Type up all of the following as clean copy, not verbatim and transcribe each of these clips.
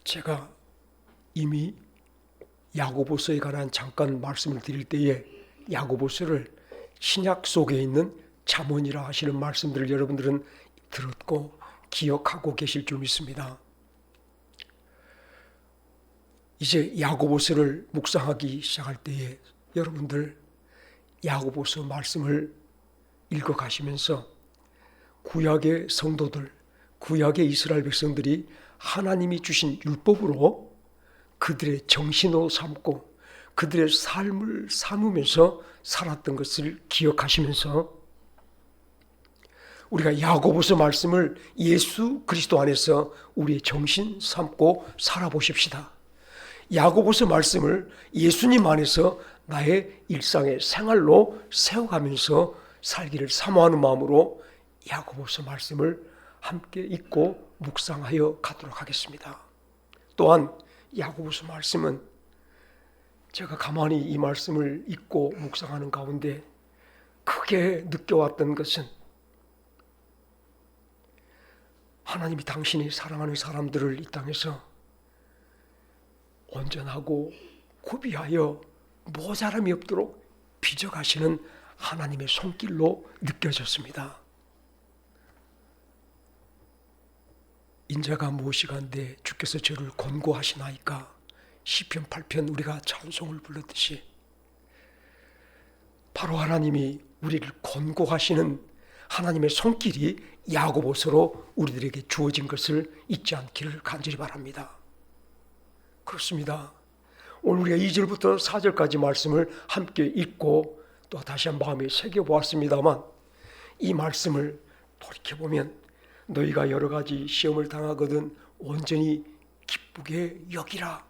제가 이미 야고보서에 관한 잠깐 말씀을 드릴 때에 야고보서를 신약 속에 있는 잠언이라 하시는 말씀들을 여러분들은 들었고 기억하고 계실 줄 믿습니다. 이제 야고보서를 묵상하기 시작할 때에 여러분들 야고보서 말씀을 읽어가시면서 구약의 성도들, 구약의 이스라엘 백성들이 하나님이 주신 율법으로 그들의 정신으로 삼고 그들의 삶을 삼으면서 살았던 것을 기억하시면서 우리가 야고보서 말씀을 예수 그리스도 안에서 우리의 정신 삼고 살아보십시다. 야고보서 말씀을 예수님 안에서 나의 일상의 생활로 세워가면서 살기를 사모하는 마음으로 야고보서 말씀을 함께 읽고 묵상하여 가도록 하겠습니다. 또한 야고보서 말씀은 제가 가만히 이 말씀을 읽고 묵상하는 가운데 크게 느껴왔던 것은 하나님이 당신이 사랑하는 사람들을 이 땅에서 온전하고 구비하여 모자람이 없도록 빚어가시는 하나님의 손길로 느껴졌습니다. 인자가 무엇이간데 주께서 저를 권고하시나이까 시편 8편 우리가 찬송을 불렀듯이 바로 하나님이 우리를 권고하시는 하나님의 손길이 야고보서로 우리들에게 주어진 것을 잊지 않기를 간절히 바랍니다. 그렇습니다. 오늘 우리가 2절부터 4절까지 말씀을 함께 읽고 또 다시 한 마음에 새겨보았습니다만 이 말씀을 돌이켜보면 너희가 여러 가지 시험을 당하거든 온전히 기쁘게 여기라.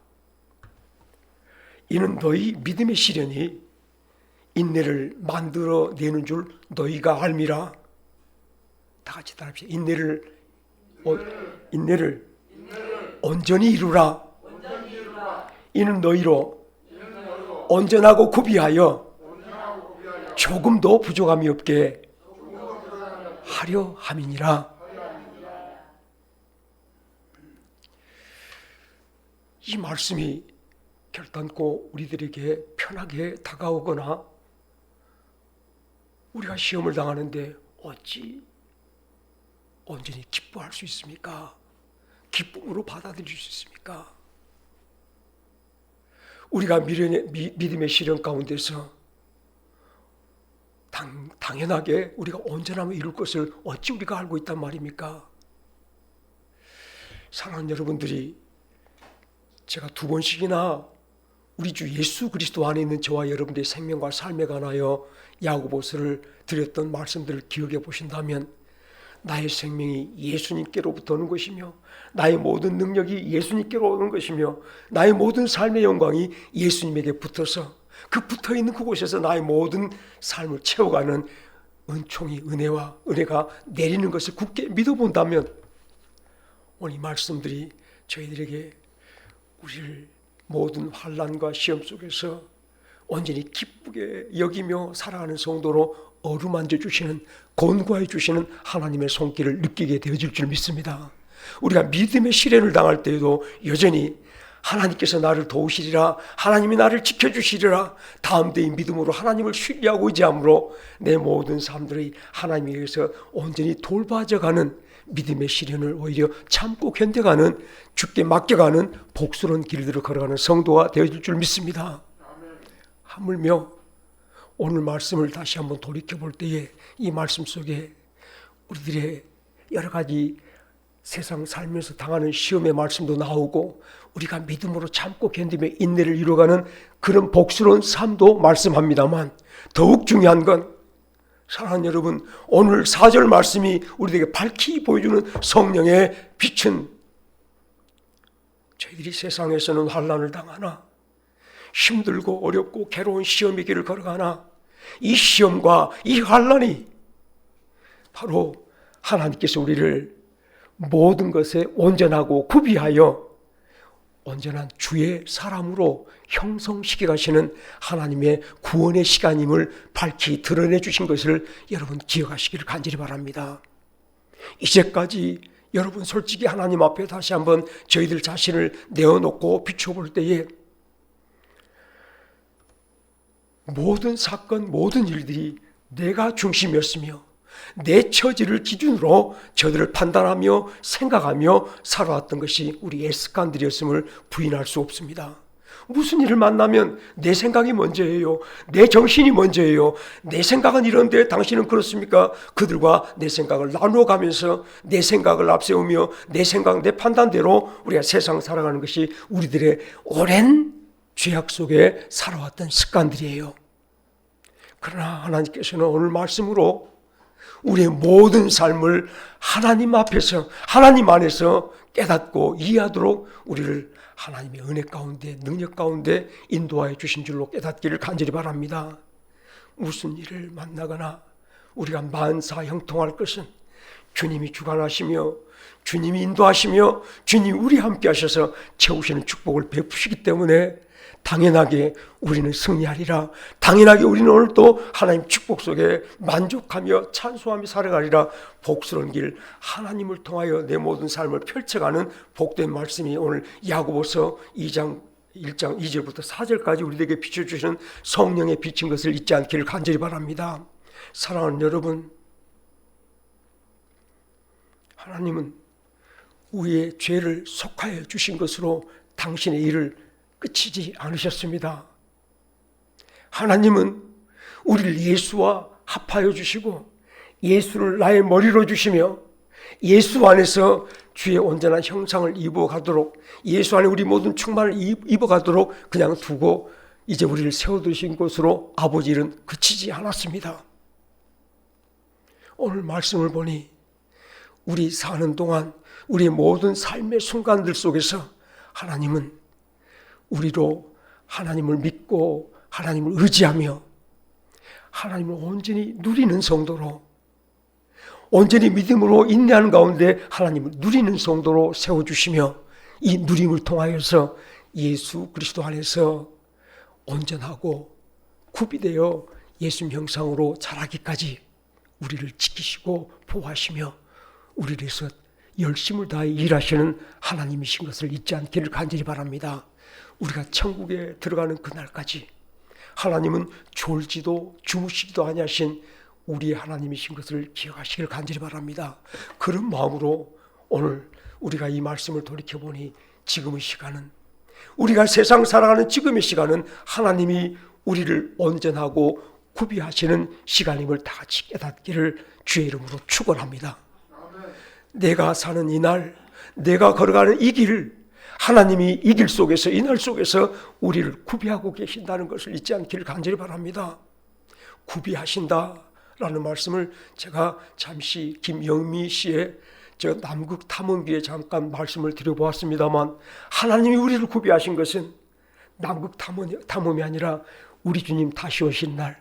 이는 너희 믿음의 시련이 인내를 만들어내는 줄 너희가 알미라. 다 같이 따라합시다. 인내를 온전히 이루라. 이는 너희로 온전하고 구비하여 조금도 부족함이 없게 하려 함이니라. 이 말씀이 결단코 우리들에게 편하게 다가오거나 우리가 시험을 당하는데 어찌 온전히 기뻐할 수 있습니까? 기쁨으로 받아들일 수 있습니까? 우리가 믿음의 시련 가운데서 당연하게 우리가 온전함을 이룰 것을 어찌 우리가 알고 있단 말입니까? 사랑하는 여러분들이 제가 2번씩이나 우리 주 예수 그리스도 안에 있는 저와 여러분들의 생명과 삶에 관하여 야고보서를 드렸던 말씀들을 기억해 보신다면 나의 생명이 예수님께로부터 오는 것이며 나의 모든 능력이 예수님께로 오는 것이며 나의 모든 삶의 영광이 예수님에게 붙어서 그 붙어있는 그곳에서 나의 모든 삶을 채워가는 은총이 은혜가 내리는 것을 굳게 믿어본다면 오늘 이 말씀들이 저희들에게 우리를 모든 환난과 시험 속에서 온전히 기쁘게 여기며 살아가는 성도로 어루만져 주시는 권고해 주시는 하나님의 손길을 느끼게 되어질 줄 믿습니다. 우리가 믿음의 시련을 당할 때에도 여전히 하나님께서 나를 도우시리라, 하나님이 나를 지켜주시리라, 다음대의 믿음으로 하나님을 신뢰하고 의지함으로 내 모든 삶들이 하나님에 의해서 온전히 돌봐져가는 믿음의 시련을 오히려 참고 견뎌가는 주께 맡겨가는 복스러운 길들을 걸어가는 성도가 되어질 줄 믿습니다. 하물며 오늘 말씀을 다시 한번 돌이켜볼 때에 이 말씀 속에 우리들의 여러 가지 세상 살면서 당하는 시험의 말씀도 나오고 우리가 믿음으로 참고 견디며 인내를 이루어가는 그런 복스러운 삶도 말씀합니다만 더욱 중요한 건 사랑하는 여러분, 오늘 4절 말씀이 우리에게 밝히 보여주는 성령의 빛은 저희들이 세상에서는 환난을 당하나 힘들고 어렵고 괴로운 시험의 길을 걸어가나 이 시험과 이 환난이 바로 하나님께서 우리를 모든 것에 온전하고 구비하여 온전한 주의 사람으로 형성시켜 가시는 하나님의 구원의 시간임을 밝히 드러내 주신 것을 여러분 기억하시기를 간절히 바랍니다. 이제까지 여러분 솔직히 하나님 앞에 다시 한번 저희들 자신을 내어놓고 비춰볼 때에 모든 사건, 모든 일들이 내가 중심이었으며 내 처지를 기준으로 저들을 판단하며 생각하며 살아왔던 것이 우리 에스간들이었음을 부인할 수 없습니다. 무슨 일을 만나면 내 생각이 먼저예요. 내 정신이 먼저예요. 내 생각은 이런데 당신은 그렇습니까? 그들과 내 생각을 나누어가면서 내 생각을 앞세우며 내 생각, 내 판단대로 우리가 세상 살아가는 것이 우리들의 오랜 죄악 속에 살아왔던 습관들이에요. 그러나 하나님께서는 오늘 말씀으로 우리의 모든 삶을 하나님 앞에서, 하나님 안에서 깨닫고 이해하도록 우리를 하나님의 은혜 가운데, 능력 가운데 인도하여 주신 줄로 깨닫기를 간절히 바랍니다. 무슨 일을 만나거나 우리가 만사 형통할 것은 주님이 주관하시며 주님이 인도하시며 주님이 우리 함께 하셔서 채우시는 축복을 베푸시기 때문에 당연하게 우리는 승리하리라. 당연하게 우리는 오늘 또 하나님 축복 속에 만족하며 찬송하며 살아가리라. 복스러운 길 하나님을 통하여 내 모든 삶을 펼쳐가는 복된 말씀이 오늘 야고보서 2장 1장 2절부터 4절까지 우리에게 비춰주시는 성령의 비친 것을 잊지 않기를 간절히 바랍니다. 사랑하는 여러분, 하나님은 우리의 죄를 속하여 주신 것으로 당신의 일을 끝이지 않으셨습니다. 하나님은 우리를 예수와 합하여 주시고 예수를 나의 머리로 주시며 예수 안에서 주의 온전한 형상을 입어가도록, 예수 안에 우리 모든 충만을 입어가도록 그냥 두고 이제 우리를 세워두신 곳으로 아버지 일은 그치지 않았습니다. 오늘 말씀을 보니 우리 사는 동안 우리의 모든 삶의 순간들 속에서 하나님은 우리로 하나님을 믿고 하나님을 의지하며 하나님을 온전히 누리는 성도로, 온전히 믿음으로 인내하는 가운데 하나님을 누리는 성도로 세워주시며 이 누림을 통하여서 예수 그리스도 안에서 온전하고 구비되어 예수님 형상으로 자라기까지 우리를 지키시고 보호하시며 우리를 위해서 열심을 다해 일하시는 하나님이신 것을 잊지 않기를 간절히 바랍니다. 우리가 천국에 들어가는 그날까지 하나님은 졸지도 주무시기도 아니하신 우리의 하나님이신 것을 기억하시기를 간절히 바랍니다. 그런 마음으로 오늘 우리가 이 말씀을 돌이켜보니 지금의 시간은, 우리가 세상 살아가는 지금의 시간은 하나님이 우리를 온전하고 구비하시는 시간임을 다 같이 깨닫기를 주의 이름으로 축원합니다. 내가 사는 이날, 내가 걸어가는 이 길, 하나님이 이 길 속에서, 이 날 속에서 우리를 구비하고 계신다는 것을 잊지 않기를 간절히 바랍니다. 구비하신다라는 말씀을 제가 잠시 김영미 씨의 저 남극 탐험기에 잠깐 말씀을 드려보았습니다만, 하나님이 우리를 구비하신 것은 남극 탐험이 아니라 우리 주님 다시 오신 날,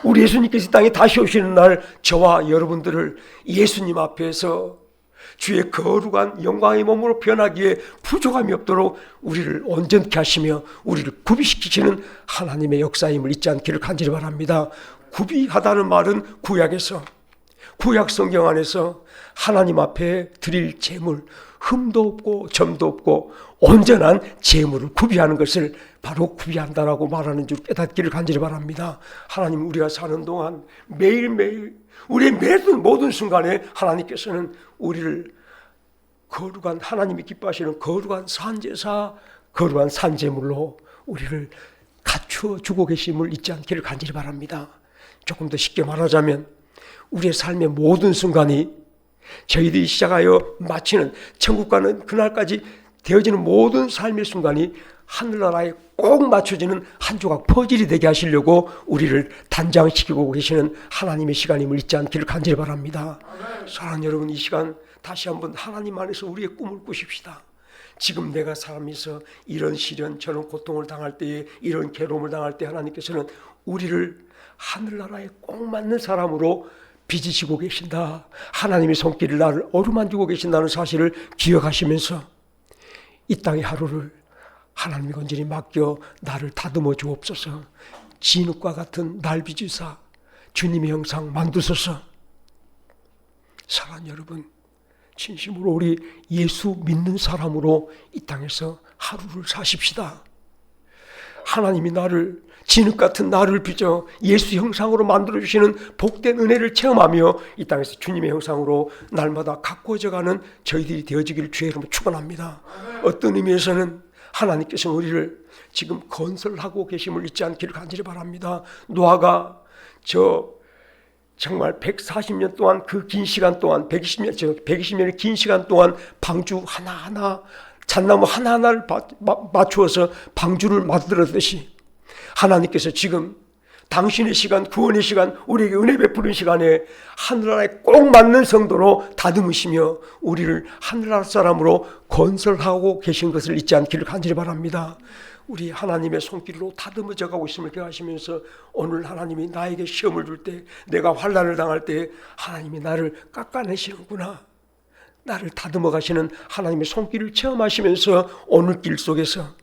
우리 예수님께서 이 땅에 다시 오시는 날 저와 여러분들을 예수님 앞에서 주의 거룩한 영광의 몸으로 변하기에 부족함이 없도록 우리를 온전케 하시며 우리를 구비시키시는 하나님의 역사임을 잊지 않기를 간절히 바랍니다. 구비하다는 말은 구약에서, 구약 성경 안에서 하나님 앞에 드릴 제물, 흠도 없고 점도 없고 온전한 제물을 구비하는 것을 바로 구비한다라고 말하는 줄 깨닫기를 간절히 바랍니다. 하나님, 우리가 사는 동안 매일매일 우리의 모든 순간에 하나님께서는 우리를 거룩한, 하나님이 기뻐하시는 거룩한 산제사, 거룩한 산제물로 우리를 갖추어 주고 계심을 잊지 않기를 간절히 바랍니다. 조금 더 쉽게 말하자면 우리의 삶의 모든 순간이 저희들이 시작하여 마치는 천국 가는 그날까지 되어지는 모든 삶의 순간이 하늘나라에 꼭 맞춰지는 한 조각 퍼즐이 되게 하시려고 우리를 단장시키고 계시는 하나님의 시간임을 잊지 않기를 간절히 바랍니다. 사랑하는 여러분, 이 시간 다시 한번 하나님 안에서 우리의 꿈을 꾸십시다. 지금 내가 살면서 이런 시련, 저런 고통을 당할 때에, 이런 괴로움을 당할 때 하나님께서는 우리를 하늘나라에 꼭 맞는 사람으로 빚으시고 계신다. 하나님의 손길을 나를 어루만지고 계신다는 사실을 기억하시면서 이 땅의 하루를 하나님의 건전히 맡겨 나를 다듬어 주옵소서. 진흙과 같은 날 빚으사 주님의 형상 만드소서. 사랑하는 여러분, 진심으로 우리 예수 믿는 사람으로 이 땅에서 하루를 사십시다. 하나님이 나를, 진흙 같은 나를 빚어 예수 형상으로 만들어주시는 복된 은혜를 체험하며 이 땅에서 주님의 형상으로 날마다 가꾸어져가는 저희들이 되어지기를 주의 이름으로 축원합니다. 어떤 의미에서는 하나님께서 우리를 지금 건설하고 계심을 잊지 않기를 간절히 바랍니다. 노아가 정말 140년 동안, 그 긴 시간 동안, 120년의 긴 시간 동안 방주 하나하나, 잣나무 하나하나를 맞추어서 방주를 만들었듯이 하나님께서 지금 당신의 시간, 구원의 시간, 우리에게 은혜 베푸는 시간에 하늘나라에 꼭 맞는 성도로 다듬으시며 우리를 하늘나라 사람으로 건설하고 계신 것을 잊지 않기를 간절히 바랍니다. 우리 하나님의 손길로 다듬어져 가고 있음을 기억하시면서 오늘 하나님이 나에게 시험을 줄 때, 내가 환난을 당할 때 하나님이 나를 깎아내시는구나, 나를 다듬어 가시는 하나님의 손길을 체험하시면서 오늘 길 속에서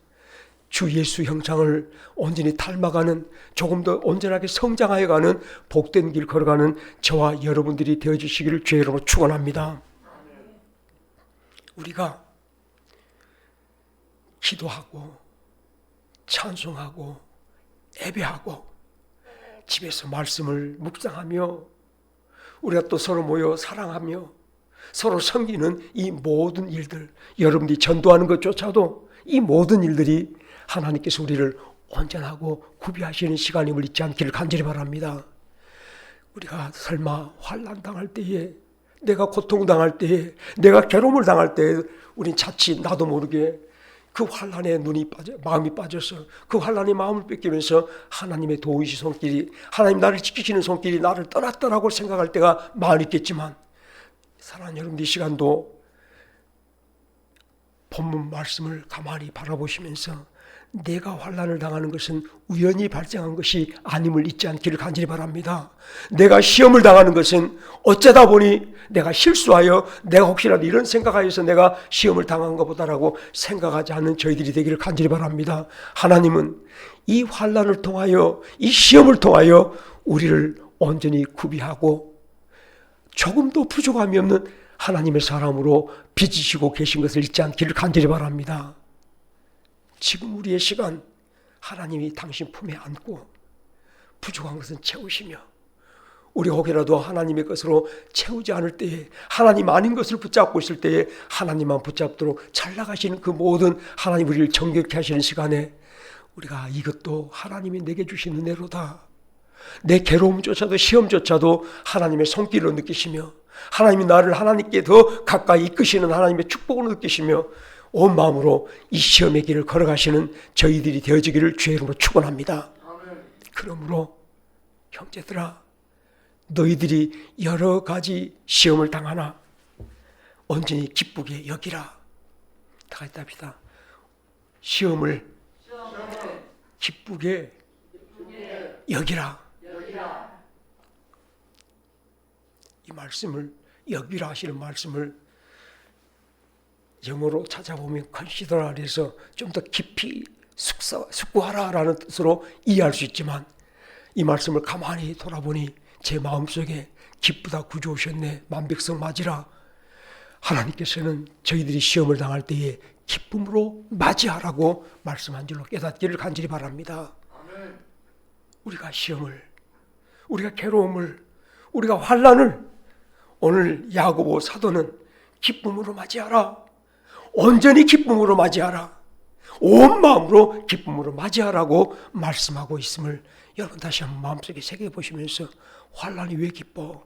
주 예수 형상을 온전히 닮아가는, 조금 더 온전하게 성장하여가는 복된 길 걸어가는 저와 여러분들이 되어주시기를 주의 이름으로 축원합니다. 우리가 기도하고 찬송하고 예배하고 집에서 말씀을 묵상하며 우리가 또 서로 모여 사랑하며 서로 섬기는 이 모든 일들, 여러분들이 전도하는 것조차도 이 모든 일들이 하나님께서 우리를 온전하고 구비하시는 시간임을 잊지 않기를 간절히 바랍니다. 우리가 설마 환난 당할 때에, 내가 고통당할 때에, 내가 괴로움을 당할 때에 우린 자칫 나도 모르게 그 환난에 마음이 빠져서 그 환난의 마음을 뺏기면서 하나님의 도우시 손길이, 하나님 나를 지키시는 손길이 나를 떠났더라고 생각할 때가 많이 있겠지만, 사랑하는 여러분들, 이 시간도 본문 말씀을 가만히 바라보시면서 내가 환난을 당하는 것은 우연히 발생한 것이 아님을 잊지 않기를 간절히 바랍니다. 내가 시험을 당하는 것은 어쩌다 보니 내가 실수하여, 내가 혹시라도 이런 생각하여서 내가 시험을 당한 것보다라고 생각하지 않는 저희들이 되기를 간절히 바랍니다. 하나님은 이 환난을 통하여, 이 시험을 통하여 우리를 온전히 구비하고 조금도 부족함이 없는 하나님의 사람으로 빚으시고 계신 것을 잊지 않기를 간절히 바랍니다. 지금 우리의 시간, 하나님이 당신 품에 안고 부족한 것은 채우시며, 우리가 혹여라도 하나님의 것으로 채우지 않을 때에, 하나님 아닌 것을 붙잡고 있을 때에 하나님만 붙잡도록 잘 나가시는 그 모든 하나님 우리를 정결케 하시는 시간에 우리가 이것도 하나님이 내게 주신 은혜로다, 내 괴로움조차도 시험조차도 하나님의 손길로 느끼시며 하나님이 나를 하나님께 더 가까이 이끄시는 하나님의 축복으로 느끼시며 온 마음으로 이 시험의 길을 걸어가시는 저희들이 되어지기를 주의 이름으로 축원합니다. 그러므로 형제들아, 너희들이 여러 가지 시험을 당하나 온전히 기쁘게 여기라. 다 같이 합시다. 시험을 기쁘게 여기라. 이 말씀을, 여기라 하시는 말씀을 영어로 찾아보면 consider라서 좀 더 깊이 숙고하라라는 뜻으로 이해할 수 있지만, 이 말씀을 가만히 돌아보니 제 마음속에 기쁘다 구주오셨네, 만백성 맞으라. 하나님께서는 저희들이 시험을 당할 때에 기쁨으로 맞이하라고 말씀한 줄로 깨닫기를 간절히 바랍니다. 우리가 시험을, 우리가 괴로움을, 우리가 환난을 오늘 야고보 사도는 기쁨으로 맞이하라, 온전히 기쁨으로 맞이하라, 온 마음으로 기쁨으로 맞이하라고 말씀하고 있음을 여러분 다시 한번 마음속에 새겨보시면서, 환난이 왜 기뻐?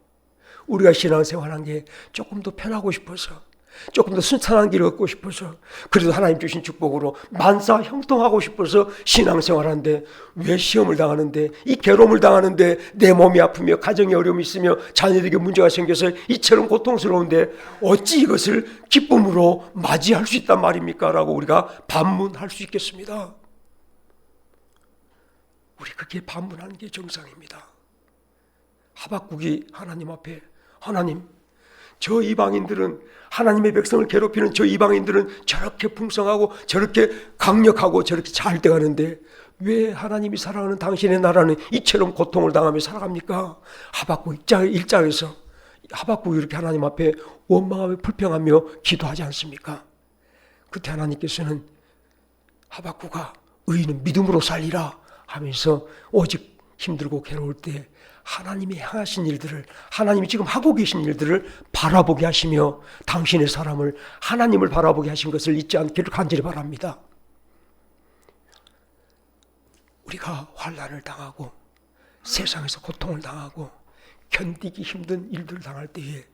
우리가 신앙생활한 게 조금 더 편하고 싶어서, 조금 더 순탄한 길을 걷고 싶어서, 그래도 하나님 주신 축복으로 만사 형통하고 싶어서 신앙생활하는데 왜 시험을 당하는데, 이 괴로움을 당하는데, 내 몸이 아프며 가정에 어려움이 있으며 자녀들에게 문제가 생겨서 이처럼 고통스러운데 어찌 이것을 기쁨으로 맞이할 수 있단 말입니까? 라고 우리가 반문할 수 있겠습니다. 우리 그렇게 반문하는 게 정상입니다. 하박국이 하나님 앞에, 하나님, 저 이방인들은, 하나님의 백성을 괴롭히는 저 이방인들은 저렇게 풍성하고 저렇게 강력하고 저렇게 잘 돼가는데 왜 하나님이 사랑하는 당신의 나라는 이처럼 고통을 당하며 살아갑니까? 하박국 1장에서 하박국이 이렇게 하나님 앞에 원망하며 불평하며 기도하지 않습니까? 그때 하나님께서는 하박국아 의인은 믿음으로 살리라 하면서 오직 힘들고 괴로울 때 하나님이 행하신 일들을, 하나님이 지금 하고 계신 일들을 바라보게 하시며 당신의 사람을, 하나님을 바라보게 하신 것을 잊지 않기를 간절히 바랍니다. 우리가 환난을 당하고 세상에서 고통을 당하고 견디기 힘든 일들을 당할 때에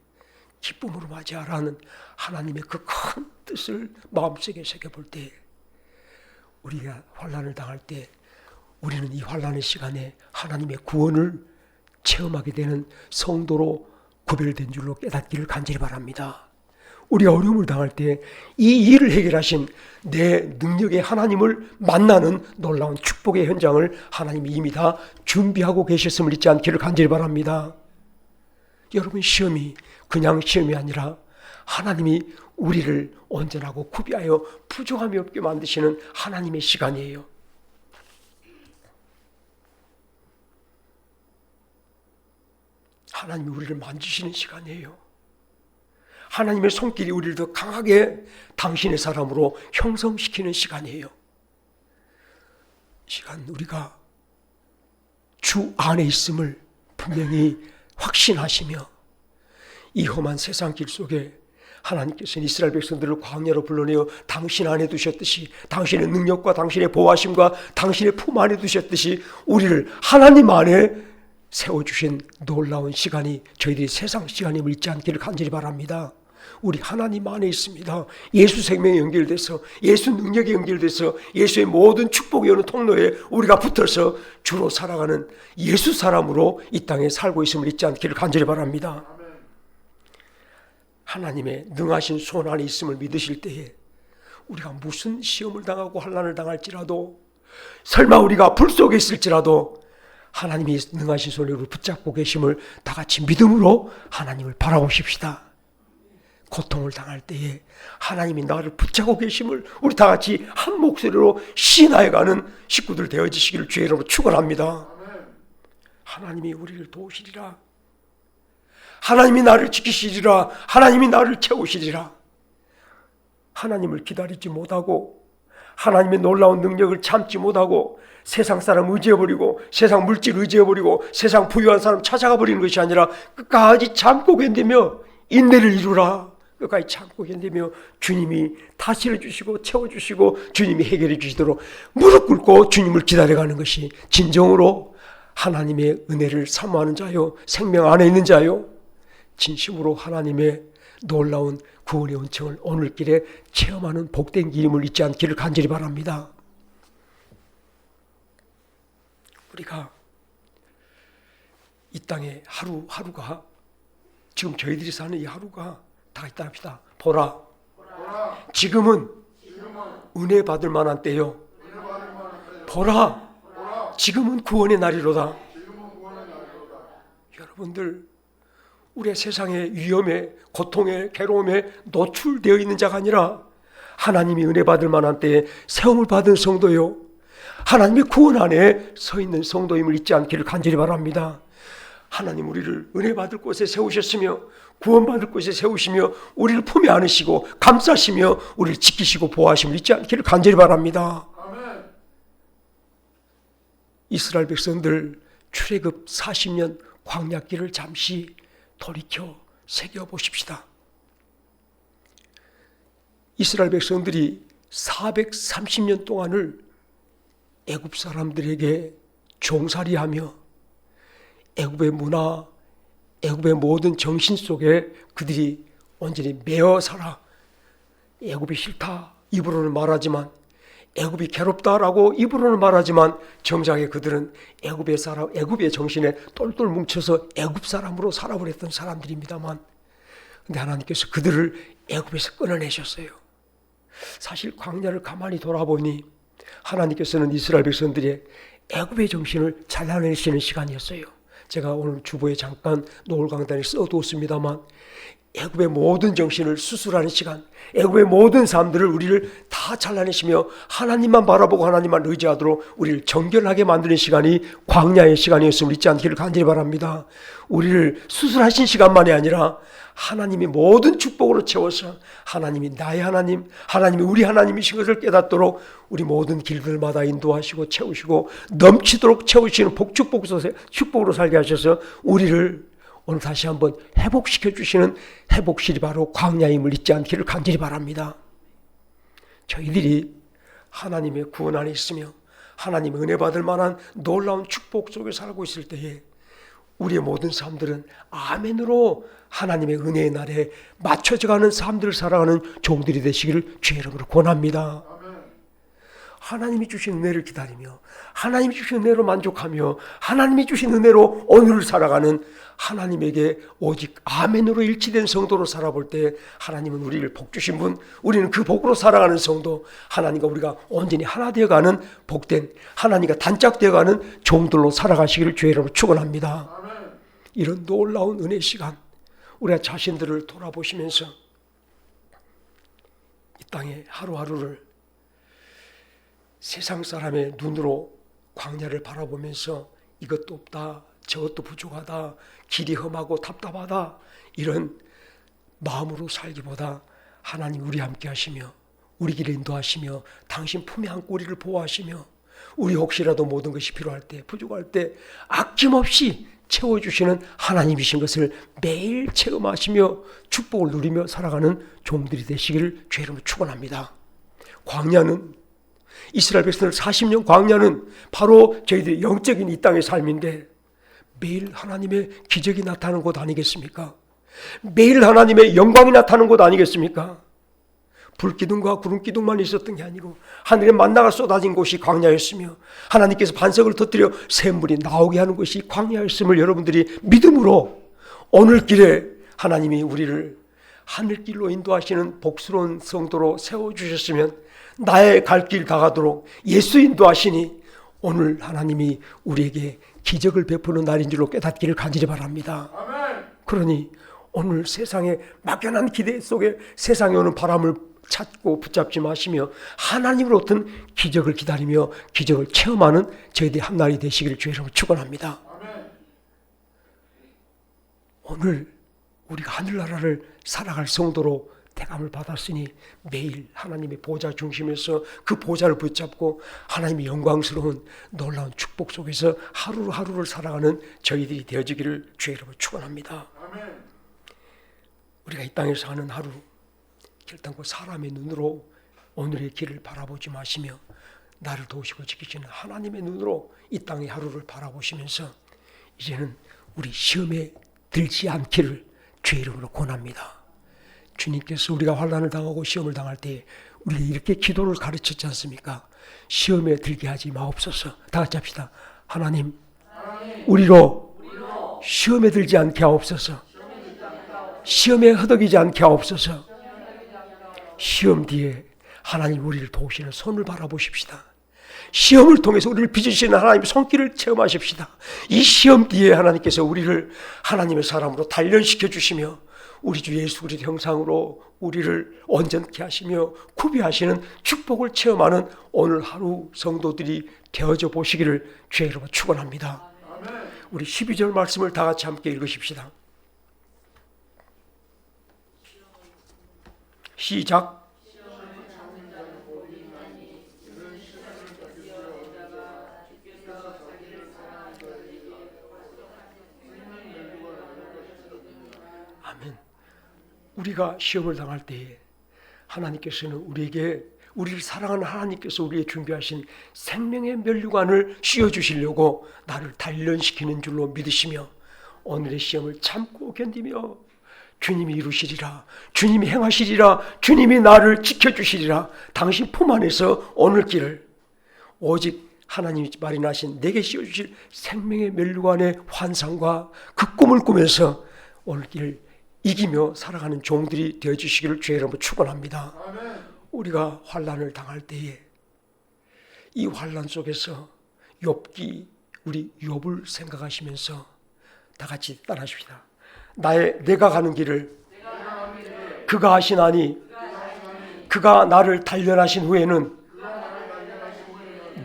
기쁨으로 맞이하라는 하나님의 그 큰 뜻을 마음속에 새겨볼 때, 우리가 환난을 당할 때 우리는 이 환난의 시간에 하나님의 구원을 체험하게 되는 성도로 구별된 줄로 깨닫기를 간절히 바랍니다. 우리가 어려움을 당할 때 이 일을 해결하신 내 능력의 하나님을 만나는 놀라운 축복의 현장을 하나님이 이미 다 준비하고 계셨음을 잊지 않기를 간절히 바랍니다. 여러분, 시험이 그냥 시험이 아니라 하나님이 우리를 온전하고 구비하여 부족함이 없게 만드시는 하나님의 시간이에요. 하나님이 우리를 만지시는 시간이에요. 하나님의 손길이 우리를 더 강하게 당신의 사람으로 형성시키는 시간이에요. 시간, 우리가 주 안에 있음을 분명히 확신하시며 이 험한 세상 길 속에 하나님께서는 이스라엘 백성들을 광야로 불러내어 당신 안에 두셨듯이, 당신의 능력과 당신의 보호하심과 당신의 품 안에 두셨듯이 우리를 하나님 안에 세워주신 놀라운 시간이 저희들이 세상 시간임을 잊지 않기를 간절히 바랍니다. 우리 하나님 안에 있습니다. 예수 생명에 연결돼서, 예수 능력에 연결돼서 예수의 모든 축복이 오는 통로에 우리가 붙어서 주로 살아가는 예수 사람으로 이 땅에 살고 있음을 잊지 않기를 간절히 바랍니다. 하나님의 능하신 손 안에 있음을 믿으실 때에 우리가 무슨 시험을 당하고 환난을 당할지라도, 설마 우리가 불 속에 있을지라도 하나님이 능하신 손에 우리를 붙잡고 계심을 다 같이 믿음으로 하나님을 바라보십시다. 고통을 당할 때에 하나님이 나를 붙잡고 계심을 우리 다 같이 한 목소리로 시인하여가는 식구들 되어지시기를 주의 이름으로 축원합니다. 하나님이 우리를 도우시리라. 하나님이 나를 지키시리라. 하나님이 나를 채우시리라. 하나님을 기다리지 못하고 하나님의 놀라운 능력을 참지 못하고 세상 사람 의지해버리고 세상 물질 의지해버리고 세상 부유한 사람 찾아가 버리는 것이 아니라 끝까지 참고 견디며 인내를 이루라. 끝까지 참고 견디며 주님이 다스려 주시고 채워주시고 주님이 해결해 주시도록 무릎 꿇고 주님을 기다려가는 것이 진정으로 하나님의 은혜를 사모하는 자요, 생명 안에 있는 자요, 진심으로 하나님의 놀라운 구원의 은총을 오늘 길에 체험하는 복된 길임을 잊지 않기를 간절히 바랍니다. 우리가 이 땅에 하루하루가, 지금 저희들이 사는 이 하루가 다 있다 합시다. 보라, 지금은 은혜 받을 만한 때요. 보라, 지금은 구원의 날이로다. 여러분들, 우리의 세상의 위험에, 고통에, 괴로움에 노출되어 있는 자가 아니라 하나님이 은혜 받을 만한 때에 세움을 받은 성도요, 하나님의 구원 안에 서 있는 성도임을 잊지 않기를 간절히 바랍니다. 하나님 우리를 은혜 받을 곳에 세우셨으며 구원받을 곳에 세우시며 우리를 품에 안으시고 감싸시며 우리를 지키시고 보호하심을 잊지 않기를 간절히 바랍니다. 아멘. 이스라엘 백성들 출애굽 40년 광야길을 잠시 돌이켜 새겨보십시다. 이스라엘 백성들이 430년 동안을 애굽 사람들에게 종살이하며 애굽의 문화, 애굽의 모든 정신 속에 그들이 온전히 매어 살아 애굽이 싫다 입으로는 말하지만, 애굽이 괴롭다라고 입으로는 말하지만 정작에 그들은 애굽의 사람, 애굽의 정신에 똘똘 뭉쳐서 애굽 사람으로 살아버렸던 사람들입니다만, 근데 하나님께서 그들을 애굽에서 끊어내셨어요. 사실 광야를 가만히 돌아보니 하나님께서는 이스라엘 백성들의 애굽의 정신을 잘라내시는 시간이었어요. 제가 오늘 주보에 잠깐 노을 강단에 써두었습니다만, 애굽의 모든 정신을 수술하는 시간, 애굽의 모든 사람들을 우리를 다 잘라내시며 하나님만 바라보고 하나님만 의지하도록 우리를 정결하게 만드는 시간이 광야의 시간이었음을 잊지 않기를 간절히 바랍니다. 우리를 수술하신 시간만이 아니라 하나님이 모든 축복으로 채워서 하나님이 나의 하나님, 하나님이 우리 하나님이신 것을 깨닫도록 우리 모든 길들마다 인도하시고 채우시고 넘치도록 채우시는 축복으로 살게 하셔서 우리를 오늘 다시 한번 회복시켜 주시는 회복실이 바로 광야임을 잊지 않기를 간절히 바랍니다. 저희들이 하나님의 구원 안에 있으며 하나님의 은혜 받을 만한 놀라운 축복 속에 살고 있을 때에 우리의 모든 삶들은 아멘으로 하나님의 은혜의 날에 맞춰져가는 삶들을 살아가는 종들이 되시기를 주의 이름으로 권합니다. 하나님이 주신 은혜를 기다리며 하나님이 주신 은혜로 만족하며 하나님이 주신 은혜로 오늘을 살아가는 하나님에게 오직 아멘으로 일치된 성도로 살아볼 때 하나님은 우리를 복 주신 분, 우리는 그 복으로 살아가는 성도, 하나님과 우리가 온전히 하나 되어가는 복된 하나님과 단짝되어가는 종들로 살아가시기를 주의 이름으로 축원합니다. 이런 놀라운 은혜 시간 우리가 자신들을 돌아보시면서 이 땅의 하루하루를 세상 사람의 눈으로 광야를 바라보면서 이것도 없다, 저것도 부족하다, 길이 험하고 답답하다 이런 마음으로 살기보다 하나님 우리 함께 하시며 우리 길을 인도하시며 당신 품에 안고 우리를 보호하시며 우리 혹시라도 모든 것이 필요할 때 부족할 때 아낌없이 채워주시는 하나님이신 것을 매일 체험하시며 축복을 누리며 살아가는 종들이 되시기를 주의 이름으로 축원합니다. 광야는 이스라엘 백성들 40년 광야는 바로 저희들의 영적인 이 땅의 삶인데 매일 하나님의 기적이 나타나는 곳 아니겠습니까? 매일 하나님의 영광이 나타나는 곳 아니겠습니까? 불기둥과 구름기둥만 있었던 게 아니고 하늘의 만나가 쏟아진 곳이 광야였으며 하나님께서 반석을 터뜨려 샘물이 나오게 하는 것이 광야였음을 여러분들이 믿음으로 오늘 길에 하나님이 우리를 하늘길로 인도하시는 복스러운 성도로 세워주셨으면 나의 갈 길 다가도록 예수 인도하시니 오늘 하나님이 우리에게 기적을 베푸는 날인 줄로 깨닫기를 간절히 바랍니다. 아멘. 그러니 오늘 세상의 막연한 기대 속에 세상에 오는 바람을 찾고 붙잡지 마시며 하나님으로부터 기적을 기다리며 기적을 체험하는 저희들이 한 날이 되시기를 주의 이름으로 축원합니다. 아멘. 오늘 우리가 하늘나라를 살아갈 성도로 대감을 받았으니 매일 하나님의 보좌 중심에서 그 보좌를 붙잡고 하나님의 영광스러운 놀라운 축복 속에서 하루하루를 살아가는 저희들이 되어지기를 주의 이름으로 축원합니다. 아멘. 우리가 이 땅에서 하는 하루 결단코 사람의 눈으로 오늘의 길을 바라보지 마시며 나를 도우시고 지키시는 하나님의 눈으로 이 땅의 하루를 바라보시면서 이제는 우리 시험에 들지 않기를 주의 이름으로 권합니다. 주님께서 우리가 환난을 당하고 시험을 당할 때 우리가 이렇게 기도를 가르쳤지 않습니까? 시험에 들게 하지 마옵소서. 다 같이 합시다. 하나님, 우리로 시험에 들지 않게 하옵소서. 시험에 허덕이지 않게 하옵소서. 시험 뒤에 하나님 우리를 도우시는 손을 바라보십시다. 시험을 통해서 우리를 빚으시는 하나님의 손길을 체험하십시다. 이 시험 뒤에 하나님께서 우리를 하나님의 사람으로 단련시켜 주시며 우리 주 예수 그리스도 형상으로 우리를 온전케 하시며 구비하시는 축복을 체험하는 오늘 하루 성도들이 되어져 보시기를 주의 이름으로 축원합니다. 우리 12절 말씀을 다 같이 함께 읽으십시다. 시작. 아멘. 우리가 시험을 당할 때에 하나님께서는 우리를 사랑하는 하나님께서 우리에게 준비하신 생명의 면류관을 씌워주시려고 나를 단련시키는 줄로 믿으시며 오늘의 시험을 참고 견디며 주님이 이루시리라, 주님이 행하시리라, 주님이 나를 지켜주시리라, 당신 품 안에서 오늘 길을 오직 하나님이 마련하신 내게 씌워주실 생명의 면류관의 환상과 그 꿈을 꾸면서 오늘 길을 이기며 살아가는 종들이 되어주시기를 주의 이름으로 축원합니다. 우리가 환난을 당할 때에 이 환난 속에서 우리 욥을 생각하시면서 다 같이 따라하십시다. 내가 가는 길을 그가 하시나니 그가 나를 단련하신 후에는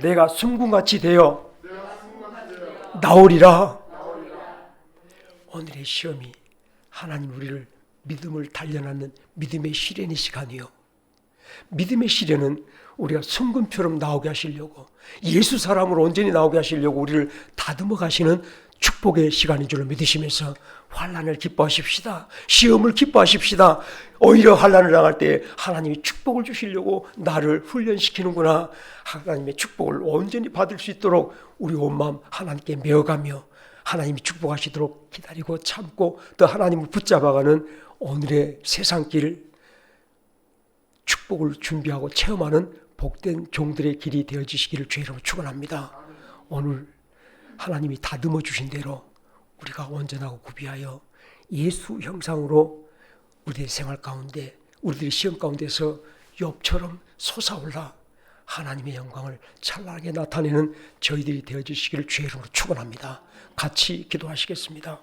내가 숨군같이 되어 나오리라. 오늘의 시험이 하나님 우리를 믿음을 단련하는 믿음의 시련의 시간이요, 믿음의 시련은 우리가 순금처럼 나오게 하시려고, 예수 사람으로 온전히 나오게 하시려고 우리를 다듬어 가시는 축복의 시간인 줄로 믿으시면서 환난을 기뻐하십시다. 시험을 기뻐하십시다. 오히려 환난을 당할 때 하나님이 축복을 주시려고 나를 훈련시키는구나. 하나님의 축복을 온전히 받을 수 있도록 우리 온 마음 하나님께 메어가며 하나님이 축복하시도록 기다리고 참고 또 하나님을 붙잡아가는 오늘의 세상길, 축복을 준비하고 체험하는 복된 종들의 길이 되어지시기를 주의 이름으로 축원합니다. 오늘 하나님이 다듬어 주신 대로 우리가 온전하고 구비하여 예수 형상으로 우리의 생활 가운데, 우리들의 시험 가운데서 욥처럼 솟아올라 하나님의 영광을 찬란하게 나타내는 저희들이 되어주시기를 주의 이름으로 축원합니다. 같이 기도하시겠습니다.